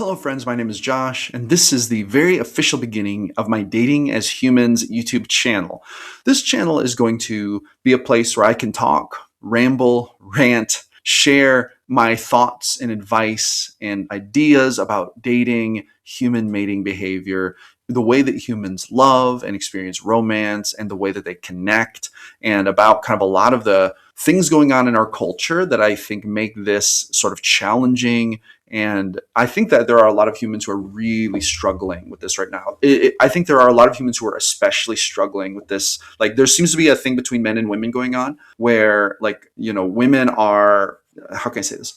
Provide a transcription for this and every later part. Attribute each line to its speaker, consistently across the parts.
Speaker 1: Hello, friends. My name is Josh, and this is the very official beginning of my Dating as Humans YouTube channel. This channel is going to be a place where I can talk, ramble, rant, share my thoughts and advice and ideas about dating, human mating behavior, the way that humans love and experience romance, and the way that they connect, and about kind of a lot of the things going on in our culture that I think make this sort of challenging. And I think that there are a lot of humans who are really struggling with this right now. I think there are a lot of humans who are especially struggling with this. Like, there seems to be a thing between men and women going on where, like, women are, how can I say this?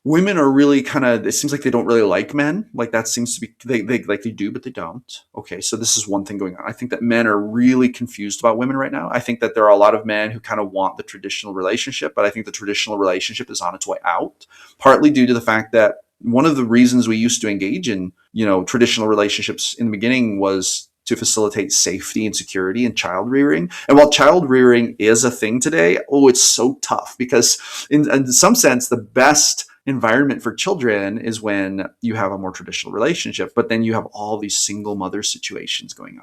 Speaker 1: Women are really kind of, it seems like they don't really like men. Like, that seems to be, they like they do, but they don't. Okay, so this is one thing going on. I think that men are really confused about women right now. I think that there are a lot of men who kind of want the traditional relationship, but I think the traditional relationship is on its way out, partly due to the fact that one of the reasons we used to engage in, traditional relationships in the beginning was to facilitate safety and security and child rearing. And while child rearing is a thing today, it's so tough because in some sense, the best environment for children is when you have a more traditional relationship, but then you have all these single mother situations going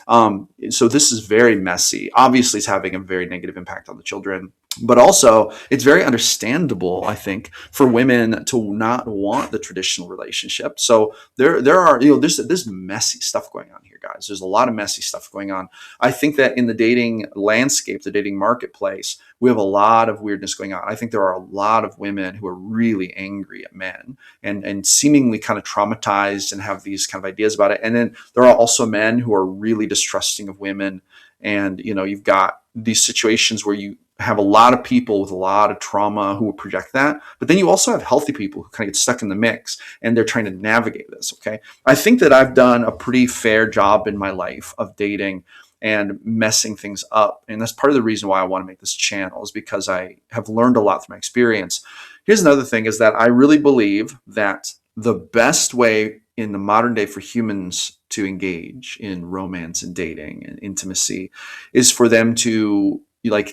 Speaker 1: on. So this is very messy. Obviously, it's having a very negative impact on the children. But also, it's very understandable, I think, for women to not want the traditional relationship. So there are, there's messy stuff going on here, guys. There's a lot of messy stuff going on. I think that in the dating landscape, the dating marketplace, we have a lot of weirdness going on. I think there are a lot of women who are really angry at men and seemingly kind of traumatized and have these kind of ideas about it. And then there are also men who are really distrusting of women. And, you've got these situations where you have a lot of people with a lot of trauma who will project that. But then you also have healthy people who kind of get stuck in the mix and they're trying to navigate this. Okay. I think that I've done a pretty fair job in my life of dating and messing things up. And that's part of the reason why I want to make this channel, is because I have learned a lot through my experience. Here's another thing, is that I really believe that the best way in the modern day for humans to engage in romance and dating and intimacy is for them to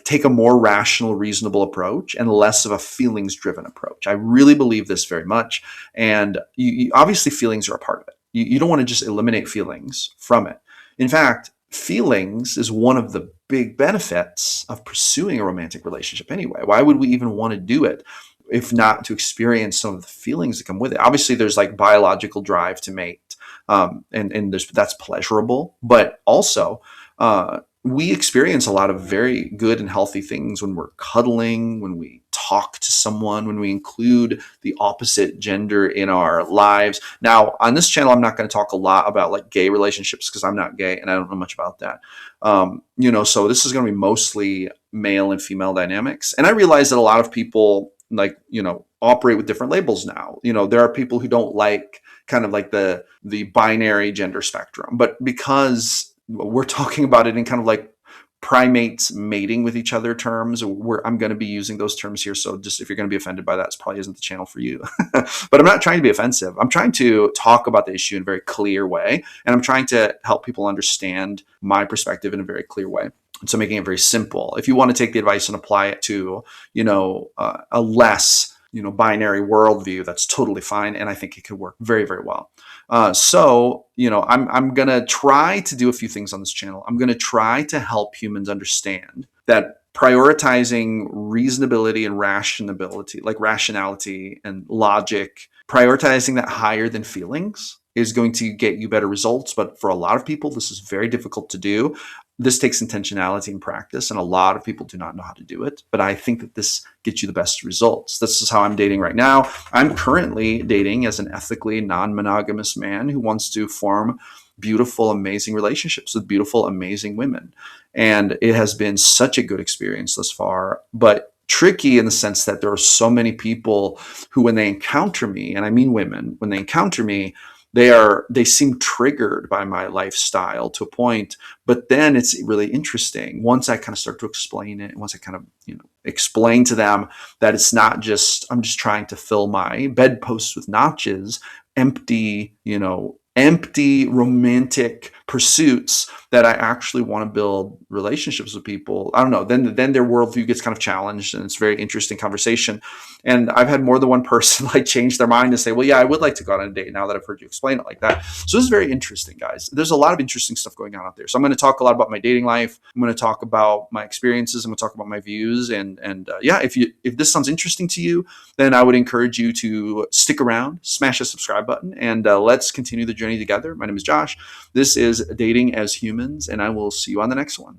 Speaker 1: take a more rational, reasonable approach and less of a feelings driven approach. I really believe this very much. And obviously feelings are a part of it. You don't want to just eliminate feelings from it. In fact, feelings is one of the big benefits of pursuing a romantic relationship anyway. Why would we even want to do it if not to experience some of the feelings that come with it? Obviously, there's like biological drive to mate, and that's pleasurable, but also we experience a lot of very good and healthy things when we're cuddling, when we talk to someone, when we include the opposite gender in our lives. Now, on this channel, I'm not going to talk a lot about like gay relationships because I'm not gay and I don't know much about that. So this is going to be mostly male and female dynamics. And I realize that a lot of people operate with different labels now. There are people who don't like kind of like the binary gender spectrum, but because we're talking about it in kind of like primates mating with each other terms, I'm going to be using those terms here. So just if you're going to be offended by that, it probably isn't the channel for you. But I'm not trying to be offensive. I'm trying to talk about the issue in a very clear way. And I'm trying to help people understand my perspective in a very clear way. So making it very simple. If you want to take the advice and apply it to, a less, binary worldview, that's totally fine. And I think it could work very, very well. I'm going to try to do a few things on this channel. I'm going to try to help humans understand that prioritizing reasonability and rationality and logic, prioritizing that higher than feelings is going to get you better results. But for a lot of people, this is very difficult to do. This takes intentionality and practice, and a lot of people do not know how to do it. But I think that this gets you the best results. This is how I'm dating right now. I'm currently dating as an ethically non-monogamous man who wants to form beautiful, amazing relationships with beautiful, amazing women. And it has been such a good experience thus far, but tricky in the sense that there are so many people who, when they encounter me, and I mean women, when they encounter me, they seem triggered by my lifestyle to a point, but then it's really interesting once I kind of start to explain it, once I kind of explain to them that it's not just I'm just trying to fill my bedposts with notches, empty empty romantic pursuits that I actually want to build relationships with people, I don't know, then their worldview gets kind of challenged, and it's a very interesting conversation. And I've had more than one person like change their mind and say, well, yeah, I would like to go on a date now that I've heard you explain it like that. So this is very interesting, guys. There's a lot of interesting stuff going on out there. So I'm going to talk a lot about my dating life. I'm going to talk about my experiences. I'm going to talk about my views. And yeah, if this sounds interesting to you, then I would encourage you to stick around, smash the subscribe button, and let's continue the journey together. My name is Josh. This is Dating as Humans, and I will see you on the next one.